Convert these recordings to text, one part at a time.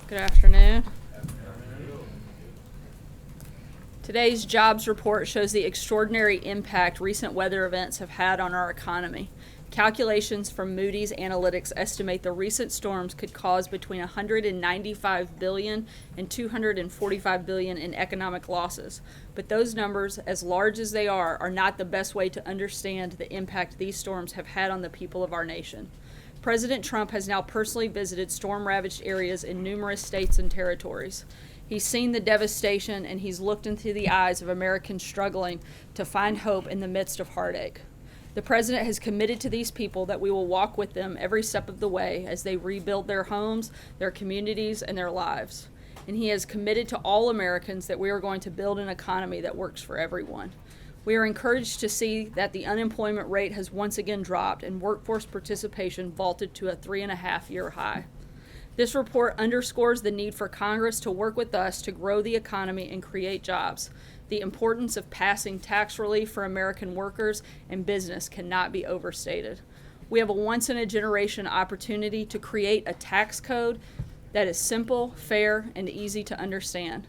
Good afternoon. Today's jobs report shows the extraordinary impact recent weather events have had on our economy. Calculations from Moody's Analytics estimate the recent storms could cause between $195 billion and $245 billion in economic losses. But those numbers, as large as they are not the best way to understand the impact these storms have had on the people of our nation. President Trump has now personally visited storm-ravaged areas in numerous states and territories. He's seen the devastation, and he's looked into the eyes of Americans struggling to find hope in the midst of heartache. The president has committed to these people that we will walk with them every step of the way as they rebuild their homes, their communities, and their lives. And he has committed to all Americans that we are going to build an economy that works for everyone. We are encouraged to see that the unemployment rate has once again dropped and workforce participation vaulted to a 3.5-year high. This report underscores the need for Congress to work with us to grow the economy and create jobs. The importance of passing tax relief for American workers and business cannot be overstated. We have a once-in-a-generation opportunity to create a tax code that is simple, fair, and easy to understand.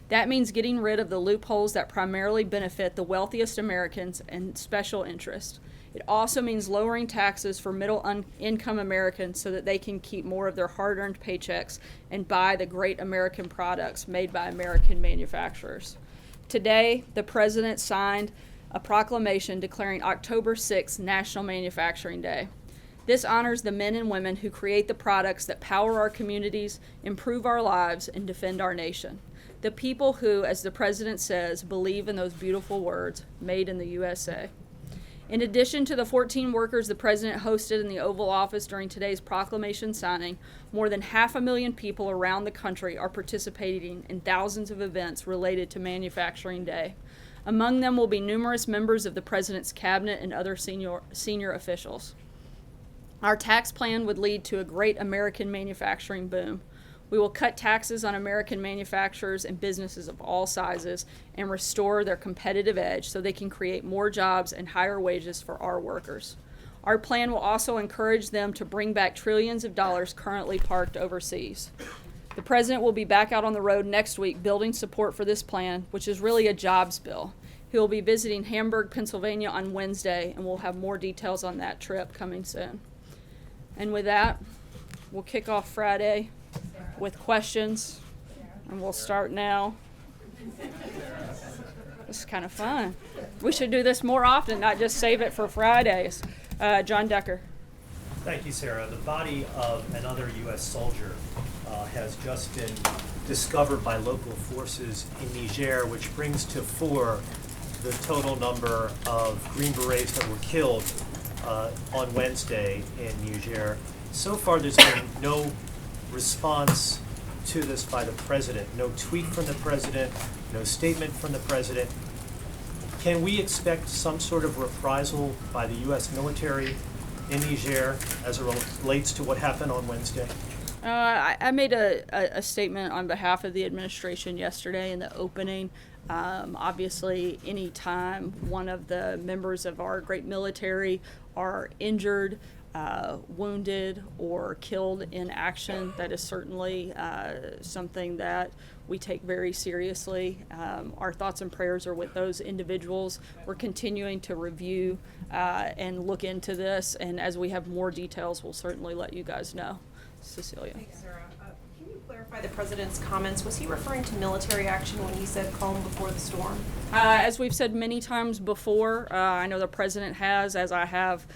That means getting rid of the loopholes that primarily benefit the wealthiest Americans and special interests. It also means lowering taxes for middle-income Americans so that they can keep more of their hard-earned paychecks and buy the great American products made by American manufacturers. Today, the president signed a proclamation declaring October 6th National Manufacturing Day. This honors the men and women who create the products that power our communities, improve our lives, and defend our nation. The people who, as the president says, believe in those beautiful words, made in the USA. In addition to the 14 workers the president hosted in the Oval Office during today's proclamation signing, more than 500,000 people around the country are participating in thousands of events related to Manufacturing Day. Among them will be numerous members of the president's cabinet and other senior officials. Our tax plan would lead to a great American manufacturing boom. We will cut taxes on American manufacturers and businesses of all sizes and restore their competitive edge so they can create more jobs and higher wages for our workers. Our plan will also encourage them to bring back trillions of dollars currently parked overseas. The president will be back out on the road next week building support for this plan, which is really a jobs bill. He will be visiting Hamburg, Pennsylvania on Wednesday, and we'll have more details on that trip coming soon. And with that, we'll kick off Friday with questions, and we'll start now. This is kind of fun. We should do this more often, not just save it for Fridays. John Decker. Thank you, Sarah. The body of another U.S. soldier has just been discovered by local forces in Niger, which brings to 4 the total number of Green Berets that were killed on Wednesday in Niger. So far, there's been no response to this by the president. No tweet from the president, no statement from the president. Can we expect some sort of reprisal by the U.S. military in Niger as it relates to what happened on Wednesday? I made a statement on behalf of the administration yesterday in the opening. Obviously, any time one of the members of our great military are injured, wounded, or killed in action, that is certainly something that we take very seriously. Our thoughts and prayers are with those individuals. We're continuing to review and look into this, and as we have more details, we'll certainly let you guys know. Cecilia. Thanks, Sarah. Can you clarify the president's comments? Was he referring to military action when he said calm before the storm? As we've said many times before, I know the president has, as I have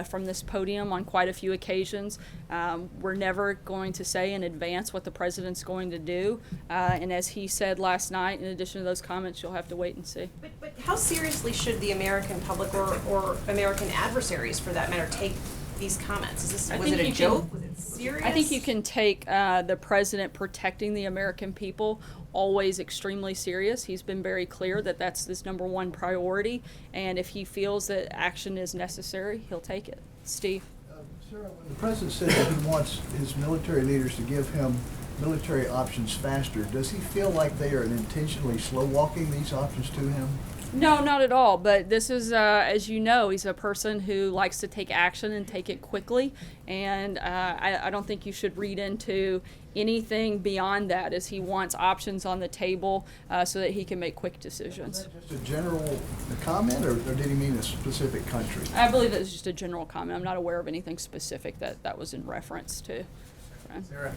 from this podium on quite a few occasions. We're never going to say in advance what the president's going to do. And as he said last night, in addition to those comments, you'll have to wait and see. But how seriously should the American public or American adversaries, for that matter, take these comments? Was it a joke? Was it serious? I think you can take the president protecting the American people always extremely serious. He's been very clear that that's his number one priority, and if he feels that action is necessary, he'll take it. Steve? Sarah, when the president said that he wants his military leaders to give him military options faster, does he feel like they are intentionally slow-walking these options to him? No, not at all. But this is, as you know, he's a person who likes to take action and take it quickly. And I don't think you should read into anything beyond that, as he wants options on the table so that he can make quick decisions. Just a general comment, or did he mean a specific country? I believe it's just a general comment. I'm not aware of anything specific that was in reference to. Sarah,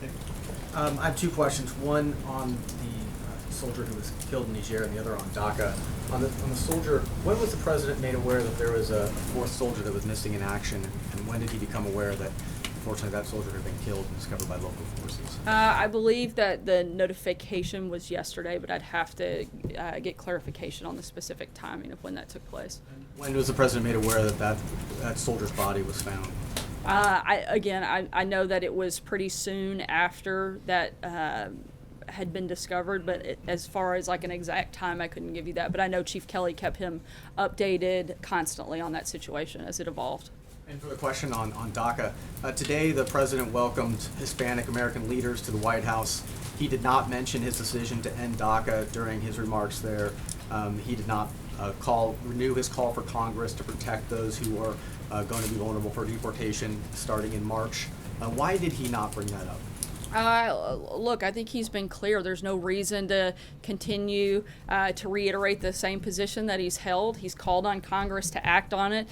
I have two questions. One on the soldier who was killed in Niger, and the other on DACA. On the soldier, when was the president made aware that there was a fourth soldier that was missing in action, and when did he become aware that unfortunately that soldier had been killed and discovered by local forces? I believe that the notification was yesterday, but I'd have to get clarification on the specific timing of when that took place. When was the president made aware that that soldier's body was found? I know that it was pretty soon after that had been discovered, but as far as like an exact time, I couldn't give you that. But I know Chief Kelly kept him updated constantly on that situation as it evolved. And for the question on DACA, today the president welcomed Hispanic American leaders to the White House. He did not mention his decision to end DACA during his remarks there. He did not renew his call for Congress to protect those who are going to be vulnerable for deportation starting in March. Why did he not bring that up? Look, I think he's been clear. There's no reason to continue to reiterate the same position that he's held. He's called on Congress to act on it.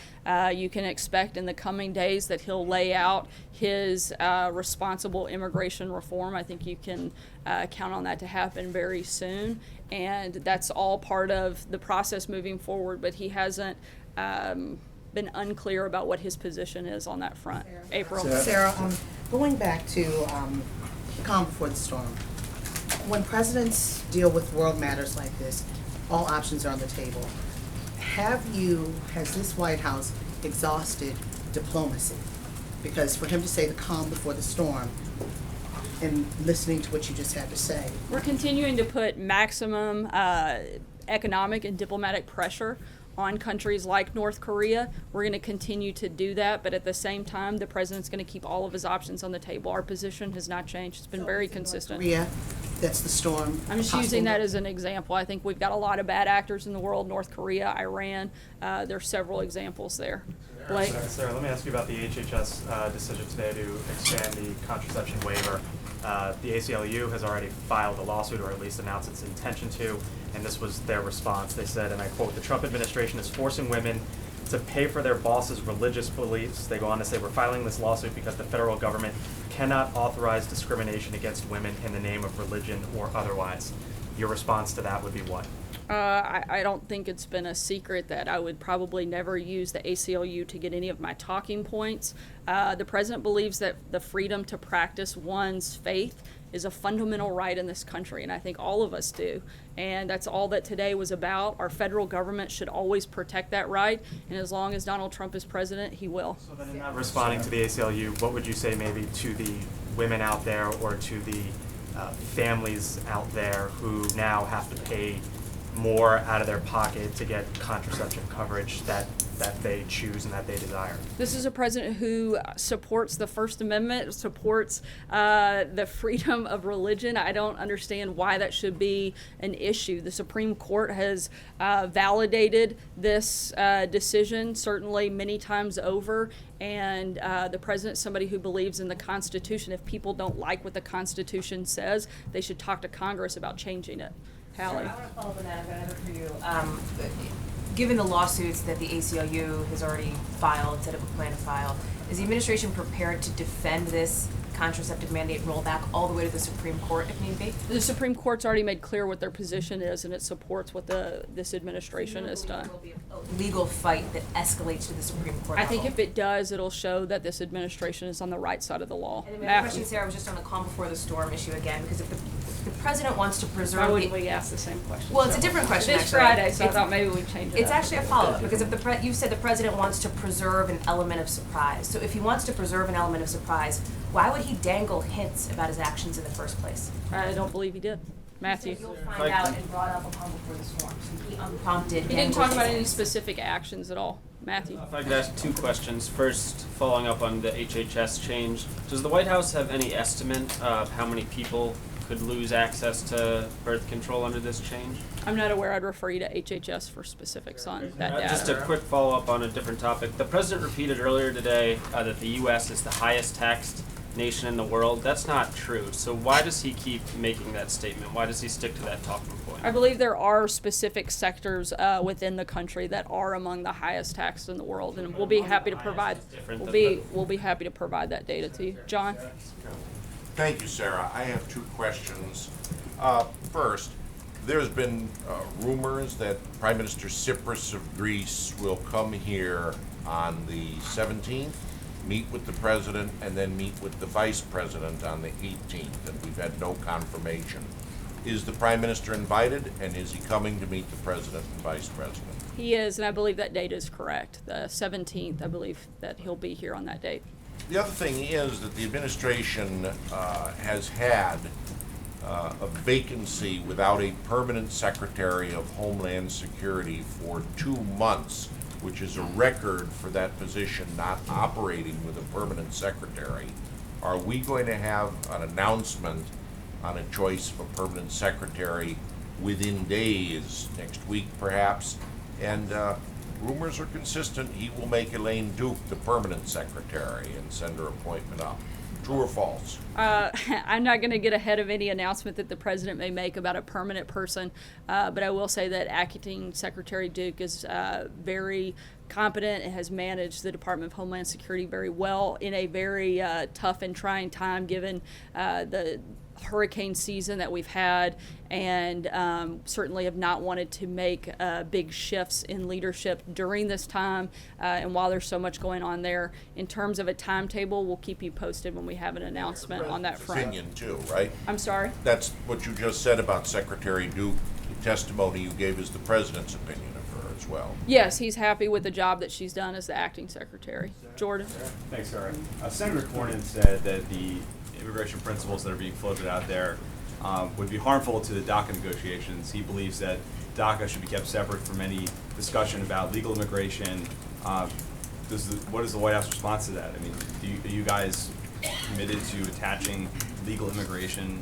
You can expect in the coming days that he'll lay out his responsible immigration reform. I think you can count on that to happen very soon. And that's all part of the process moving forward. But he hasn't been unclear about what his position is on that front. April. Sarah, going back to calm before the storm. When presidents deal with world matters like this, all options are on the table. Has this White House exhausted diplomacy? Because for him to say the calm before the storm, and listening to what you just had to say. We're continuing to put maximum economic and diplomatic pressure on countries like North Korea. We're going to continue to do that, but at the same time, the president's going to keep all of his options on the table. Our position has not changed. It's been very consistent. Korea, that's the storm. I'm just using that as an example. I think we've got a lot of bad actors in the world, North Korea, Iran. There's several examples there. Blake? Sarah, let me ask you about the HHS decision today to expand the contraception waiver. The ACLU has already filed a lawsuit, or at least announced its intention to, and this was their response. They said, and I quote, "The Trump administration is forcing women to pay for their bosses' religious beliefs." They go on to say, "We're filing this lawsuit because the federal government cannot authorize discrimination against women in the name of religion or otherwise." Your response to that would be what? I don't think it's been a secret that I would probably never use the ACLU to get any of my talking points. The president believes that the freedom to practice one's faith is a fundamental right in this country, and I think all of us do. And that's all that today was about. Our federal government should always protect that right, and as long as Donald Trump is president, he will. So then in not responding to the ACLU, what would you say maybe to the women out there, or to the families out there who now have to pay more out of their pocket to get contraception coverage that they choose and that they desire? This is a president who supports the First Amendment, supports the freedom of religion. I don't understand why that should be an issue. The Supreme Court has validated this decision, certainly many times over, and the president's somebody who believes in the Constitution. If people don't like what the Constitution says, they should talk to Congress about changing it. Hallie. I want to follow up on that. I've got another for you. Given the lawsuits that the ACLU has already filed, said it would plan to file, is the administration prepared to defend this contraceptive mandate rollback all the way to the Supreme Court if need be? The Supreme Court's already made clear what their position is, and it supports what this administration has done. There will be a legal fight that escalates to the Supreme Court. I think if it does, it'll show that this administration is on the right side of the law. And then my other question, Sarah, was just on the calm before the storm issue again, because if the president wants to preserve. Why wouldn't we ask the same question? Well, it's a different question. It is actually. Friday, so I thought maybe we'd change it It's up. actually a follow-up, because if you said the president wants to preserve an element of surprise. So if he wants to preserve an element of surprise, why would he dangle hints about his actions in the first place? I don't believe he did. Matthew. You'll find out and brought up a calm before the storm. So he unprompted. He didn't talk about any hints. specific actions at all. Matthew. If I could ask two questions. First, following up on the HHS change, does the White House have any estimate of how many people could lose access to birth control under this change? I'm not aware. I'd refer you to HHS for specifics on that data. Just a quick follow-up on a different topic. The president repeated earlier today that the U.S. is the highest taxed nation in the world. That's not true. So why does he keep making that statement? Why does he stick to that talking point? I believe there are specific sectors within the country that are among the highest taxed in the world, and we'll be happy to provide. We'll be happy to provide that data to you, John. Thank you, Sarah. I have two questions. First, there's been rumors that Prime Minister Tsipras of Greece will come here on the 17th, meet with the president, and then meet with the vice president on the 18th, and we've had no confirmation. Is the Prime Minister invited, and is he coming to meet the president and vice president? He is, and I believe that date is correct. The 17th, I believe that he'll be here on that date. The other thing is that the administration has had a vacancy without a permanent Secretary of Homeland Security for 2 months, which is a record for that position not operating with a permanent secretary. Are we going to have an announcement on a choice of a permanent secretary within days, next week perhaps? And rumors are consistent, he will make Elaine Duke the permanent secretary and send her appointment up. True or false? I'm not going to get ahead of any announcement that the president may make about a permanent person, but I will say that Acting Secretary Duke is very competent and has managed the Department of Homeland Security very well in a very tough and trying time given the hurricane season that we've had, and certainly have not wanted to make big shifts in leadership during this time, and while there's so much going on there. In terms of a timetable, we'll keep you posted when we have an announcement on that front. Opinion too, right? I'm sorry? That's what you just said about Secretary Duke. The testimony you gave is the president's opinion of her as well. Yes, he's happy with the job that she's done as the acting secretary. Jordan? Thanks, Sarah. Senator Cornyn said that the immigration principles that are being floated out there would be harmful to the DACA negotiations. He believes that DACA should be kept separate from any discussion about legal immigration. What is the White House response to that? I mean, are you guys committed to attaching legal immigration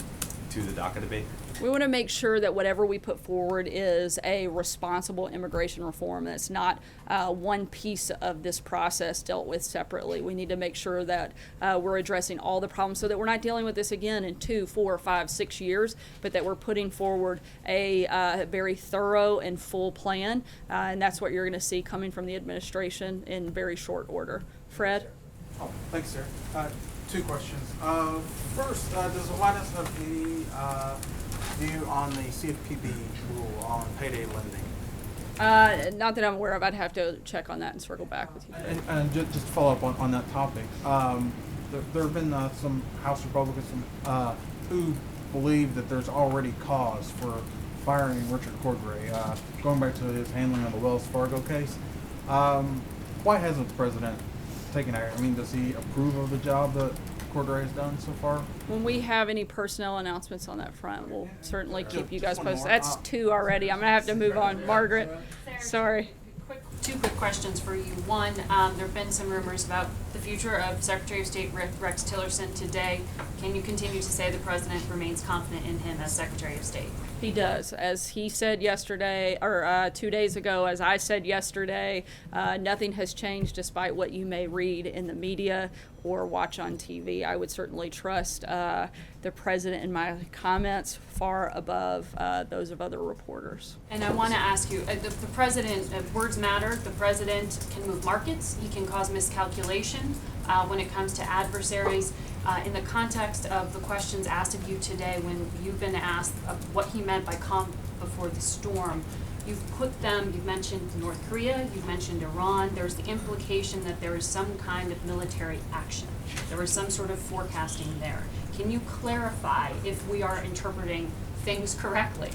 to the DACA debate? We want to make sure that whatever we put forward is a responsible immigration reform. That's not one piece of this process dealt with separately. We need to make sure that we're addressing all the problems so that we're not dealing with this again in 2, 4, 5, 6 years, but that we're putting forward a very thorough and full plan. And that's what you're going to see coming from the administration in very short order. Fred? Oh, thanks, sir. Two questions. First, does the White House have any view on the CFPB rule on payday lending? Not that I'm aware of. I'd have to check on that and circle back with you. And just to follow up on that topic, there have been some House Republicans who believe that there's already cause for firing Richard Cordray, going back to his handling of the Wells Fargo case. Why hasn't the president taken action? I mean, does he approve of the job that Cordray has done so far? When we have any personnel announcements on that front, we'll certainly keep you guys just one posted. more. That's 2 already. I'm going to have to move on. Margaret, sorry. Two quick questions for you. One, there have been some rumors about the future of Secretary of State Rex Tillerson today. Can you continue to say the president remains confident in him as Secretary of State? He does. As he said yesterday, or 2 days ago, as I said yesterday, nothing has changed despite what you may read in the media or watch on TV. I would certainly trust the president in my comments far above those of other reporters. And I want to ask you, the president, words matter. The president can move markets. He can cause miscalculation when it comes to adversaries. In the context of the questions asked of you today, when you've been asked what he meant by calm before the storm, you've mentioned North Korea, you've mentioned Iran. There's the implication that there is some kind of military action. There was some sort of forecasting there. Can you clarify if we are interpreting things correctly?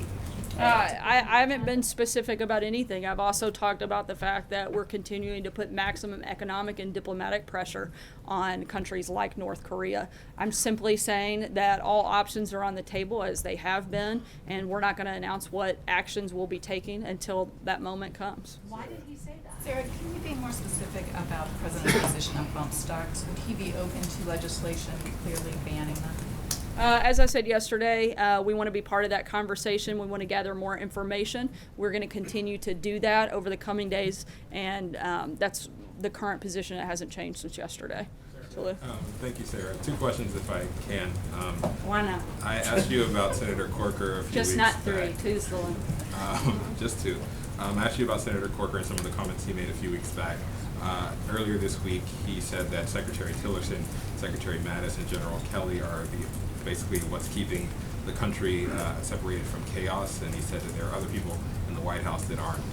I haven't been specific about anything. I've also talked about the fact that we're continuing to put maximum economic and diplomatic pressure on countries like North Korea. I'm simply saying that all options are on the table as they have been, and we're not going to announce what actions we'll be taking until that moment comes. Why did he say that? Sarah, can you be more specific about the president's position on bump stocks? Would he be open to legislation clearly banning them? As I said yesterday, we want to be part of that conversation. We want to gather more information. We're going to continue to do that over the coming days, and that's the current position. It hasn't changed since yesterday. Thank you, Sarah. 2 questions, if I can. Why not? I asked you about Senator Corker a few Just weeks not back. 3. 2's the limit. Just 2. I asked you about Senator Corker and some of the comments he made a few weeks back. Earlier this week, he said that Secretary Tillerson, Secretary Mattis, and General Kelly are basically what's keeping the country separated from chaos, and he said that there are other people in the White House that aren't,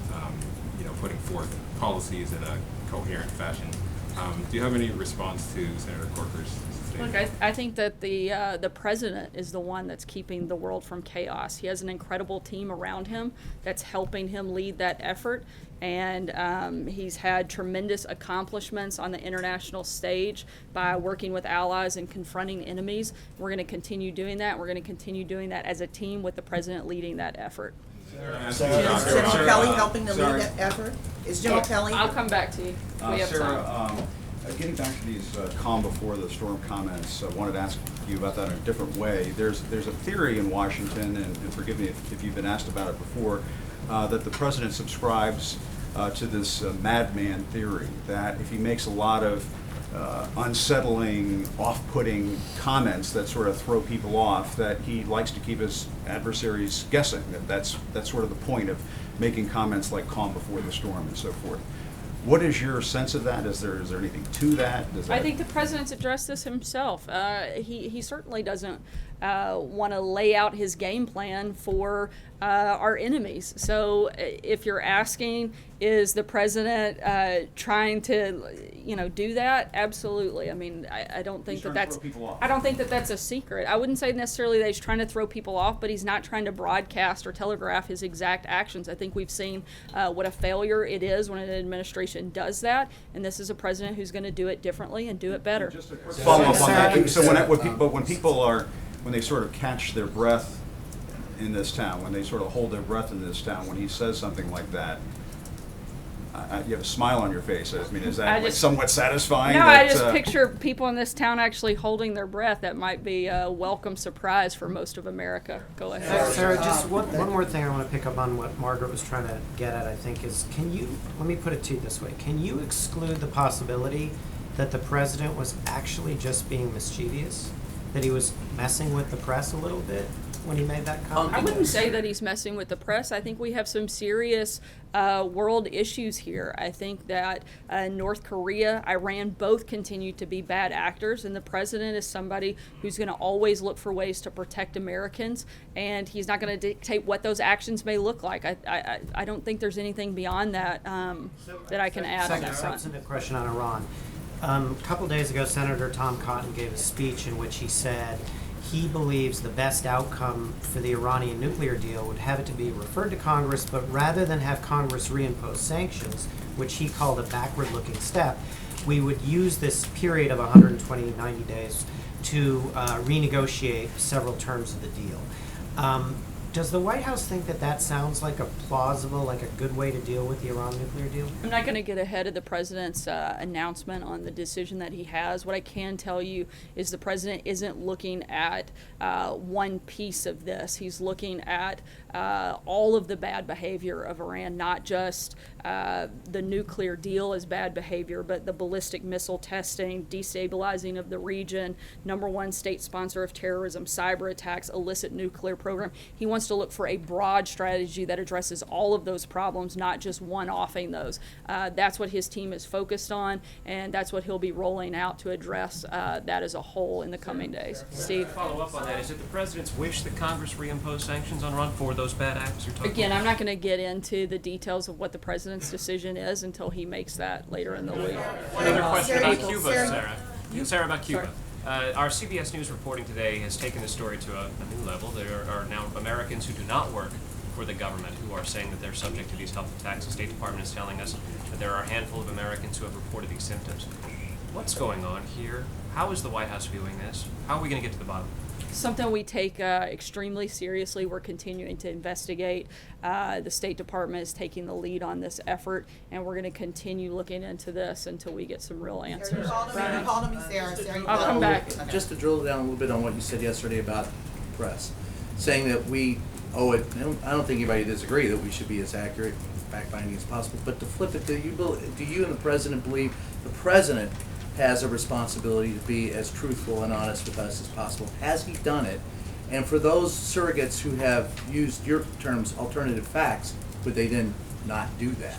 putting forth policies in a coherent fashion. Do you have any response to Senator Corker's statement? Look, I think that the president is the one that's keeping the world from chaos. He has an incredible team around him that's helping him lead that effort, and he's had tremendous accomplishments on the international stage by working with allies and confronting enemies. We're going to continue doing that. We're going to continue doing that as a team with the president leading that effort. Is General Kelly helping to lead that effort? Is General Kelly? I'll come back to you. We have Sarah, time. getting back to these calm before the storm comments, I wanted to ask you about that in a different way. There's a theory in Washington, and forgive me if you've been asked about it before, that the president subscribes to this madman theory, that if he makes a lot of unsettling, off-putting comments that sort of throw people off, that he likes to keep his adversaries guessing. That's sort of the point of making comments like calm before the storm and so forth. What is your sense of that? Is there anything to that? I think the president's addressed this himself. He certainly doesn't want to lay out his game plan for our enemies. So if you're asking, is the president trying to, do that? Absolutely. I mean, I don't think I don't think that that's a secret. I wouldn't say necessarily that he's trying to throw people off, but he's not trying to broadcast or telegraph his exact actions. I think we've seen what a failure it is when an administration does that, and this is a president who's going to do it differently and do it better. Just a quick follow-up on that. So when they sort of catch their breath in this town, when they sort of hold their breath in this town, when he says something like that, you have a smile on your face. I mean, is that somewhat satisfying? No, I just picture people in this town actually holding their breath. That might be a welcome surprise for most of America. Go ahead. Sarah, just one more thing I want to pick up on what Margaret was trying to get at, I think, is let me put it to you this way. Can you exclude the possibility that the president was actually just being mischievous? That he was messing with the press a little bit when he made that comment? I wouldn't say that he's messing with the press. I think we have some serious world issues here. I think that North Korea, Iran, both continue to be bad actors, and the president is somebody who's going to always look for ways to protect Americans, and he's not going to dictate what those actions may look like. I don't think there's anything beyond that that I can add on that front. Substantive question on Iran. A couple days ago, Senator Tom Cotton gave a speech in which he said he believes the best outcome for the Iranian nuclear deal would have it to be referred to Congress, but rather than have Congress reimpose sanctions, which he called a backward-looking step, we would use this period of 90 days to renegotiate several terms of the deal. Does the White House think that sounds like a plausible, like a good way to deal with the Iran nuclear deal? I'm not going to get ahead of the president's announcement on the decision that he has. What I can tell you is the president isn't looking at one piece of this. He's looking at all of the bad behavior of Iran, not just the nuclear deal as bad behavior, but the ballistic missile testing, destabilizing of the region, #1 state sponsor of terrorism, cyber attacks, illicit nuclear program. He wants to look for a broad strategy that addresses all of those problems, not just one-offing those. That's what his team is focused on, and that's what he'll be rolling out to address that as a whole in the coming days. Steve? Follow up on that. Is it the president's wish that Congress reimpose sanctions on Iran for those bad acts you're talking Again, about? I'm not going to get into the details of what the president's decision is until he makes that later in the week. One other question about Cuba, Sarah. Sarah, about Cuba. Our CBS News reporting today has taken the story to a new level. There are now Americans who do not work for the government who are saying that they're subject to these health attacks. The State Department is telling us that there are a handful of Americans who have reported these symptoms. What's going on here? How is the White House viewing this? How are we going to get to the bottom? Something we take extremely seriously. We're continuing to investigate. The State Department is taking the lead on this effort, and we're going to continue looking into this until we get some real answers. You're calling me Sarah. Sarah, you I'll come back. Just to drill down a little bit on what you said yesterday about press, saying that we owe it, I don't think anybody disagree that we should be as accurate, fact-finding as possible, but to flip it, do you and the president believe the president has a responsibility to be as truthful and honest with us as possible? Has he done it? And for those surrogates who have used your terms, alternative facts, would they then not do that?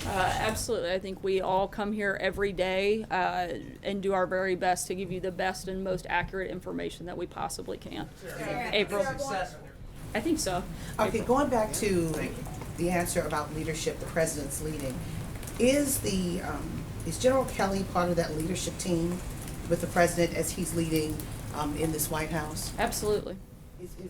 Absolutely. I think we all come here every day and do our very best to give you the best and most accurate information that we possibly can. April? I think so. Okay, going back to the answer about leadership, the president's leading, is General Kelly part of that leadership team with the president as he's leading in this White House? Absolutely.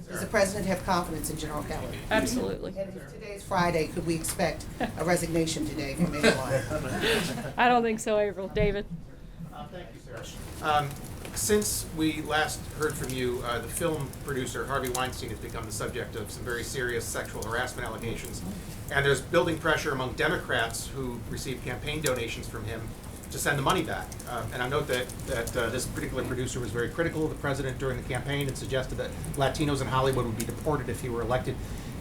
Does the president have confidence in General Kelly? Absolutely. And if today's Friday, could we expect a resignation today from anyone? I don't think so, April. David? Thank you, Sarah. Since we last heard from you, the film producer Harvey Weinstein has become the subject of some very serious sexual harassment allegations. And there's building pressure among Democrats who received campaign donations from him to send the money back. And I note that this particular producer was very critical of the president during the campaign and suggested that Latinos in Hollywood would be deported if he were elected.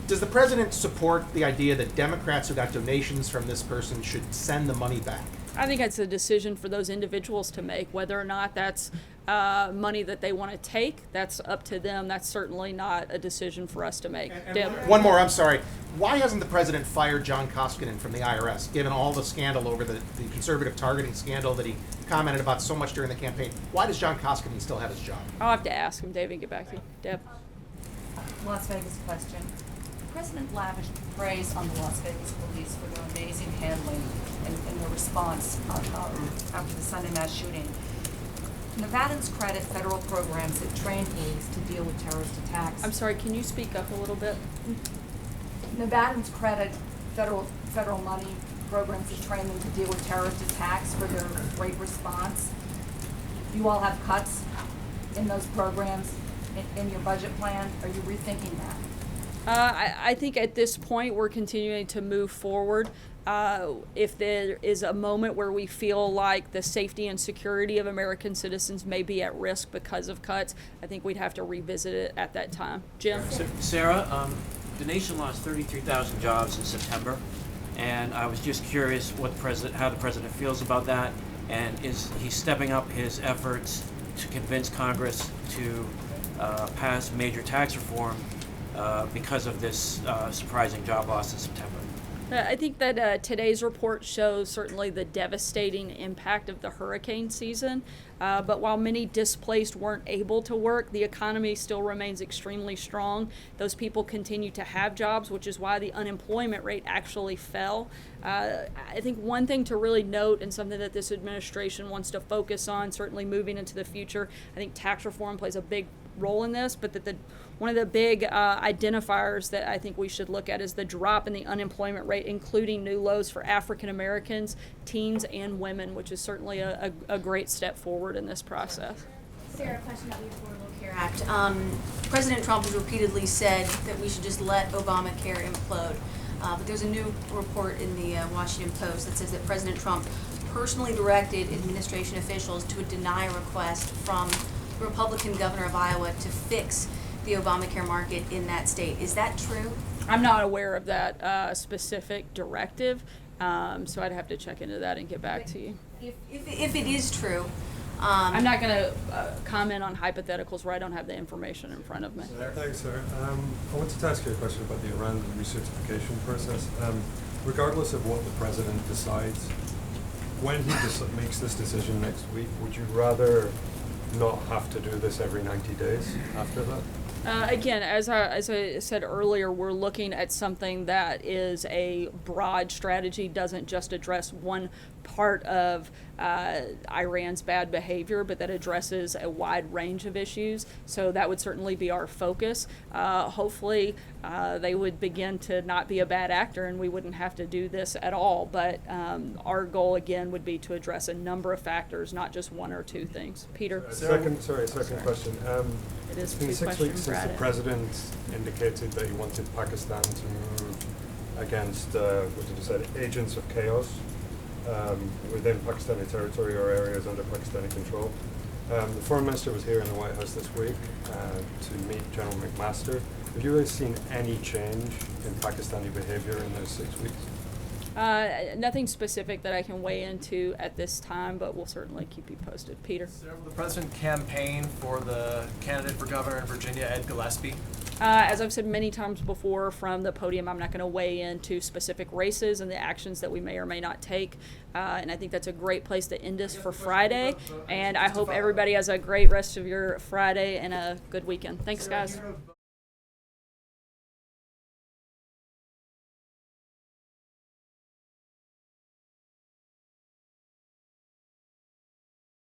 Does the president support the idea that Democrats who got donations from this person should send the money back? I think it's a decision for those individuals to make. Whether or not that's money that they want to take, that's up to them. That's certainly not a decision for us to make. And one more, I'm sorry. Why hasn't the president fired John Koskinen from the IRS, given all the scandal over the conservative targeting scandal that he commented about so much during the campaign? Why does John Koskinen still have his job? I'll have to ask him, David, and get back to you. Deb? Las Vegas question. The president lavished praise on the Las Vegas police for their amazing handling and their response after the Sunday mass shooting. Nevadans credit federal programs that train police to deal with terrorist attacks. I'm sorry, can you speak up a little bit? Nevadans credit federal money programs that train them to deal with terrorist attacks for their great response. You all have cuts in those programs in your budget plan. Are you rethinking that? I think at this point we're continuing to move forward. If there is a moment where we feel like the safety and security of American citizens may be at risk because of cuts, I think we'd have to revisit it at that time. Jim? Sarah, the nation lost 33,000 jobs in September, and I was just curious how the president feels about that, and is he stepping up his efforts to convince Congress to pass major tax reform because of this surprising job loss in September? I think that today's report shows certainly the devastating impact of the hurricane season. But while many displaced weren't able to work, the economy still remains extremely strong. Those people continue to have jobs, which is why the unemployment rate actually fell. I think one thing to really note, and something that this administration wants to focus on, certainly moving into the future, I think tax reform plays a big role in this, but that one of the big identifiers that I think we should look at is the drop in the unemployment rate, including new lows for African Americans, teens, and women, which is certainly a great step forward in this process. Sarah, question about the Affordable Care Act. President Trump has repeatedly said that we should just let Obamacare implode. But there's a new report in the Washington Post that says that President Trump personally directed administration officials to deny a request from the Republican governor of Iowa to fix the Obamacare market in that state. Is that true? I'm not aware of that specific directive, so I'd have to check into that and get back to you. If it is true, I'm not going to comment on hypotheticals where I don't have the information in front of me. Thanks, sir. I wanted to ask you a question about the Iran recertification process. Regardless of what the president decides, when he makes this decision next week, would you rather not have to do this every 90 days after that? Again, as I said earlier, we're looking at something that is a broad strategy, doesn't just address one part of Iran's bad behavior, but that addresses a wide range of issues. So that would certainly be our focus. Hopefully, they would begin to not be a bad actor and we wouldn't have to do this at all. But our goal, again, would be to address a number of factors, not just one or two things. Peter? Second question. It is It's been 6 two weeks since the questions, president indicated that he wanted Pakistan to move against, what did you say, agents of chaos within Pakistani territory or areas under Pakistani control. The foreign minister was here in the White House this week to meet General McMaster. Have you guys seen any change in Pakistani behavior in those 6 weeks? Nothing specific that I can weigh into at this time, but we'll certainly keep you posted. Peter? Will the president campaign for the candidate for governor in Virginia, Ed Gillespie? As I've said many times before from the podium, I'm not going to weigh into specific races and the actions that we may or may not take. And I think that's a great place to end us for Friday. And I hope everybody has a great rest of your Friday and a good weekend. Thanks, guys.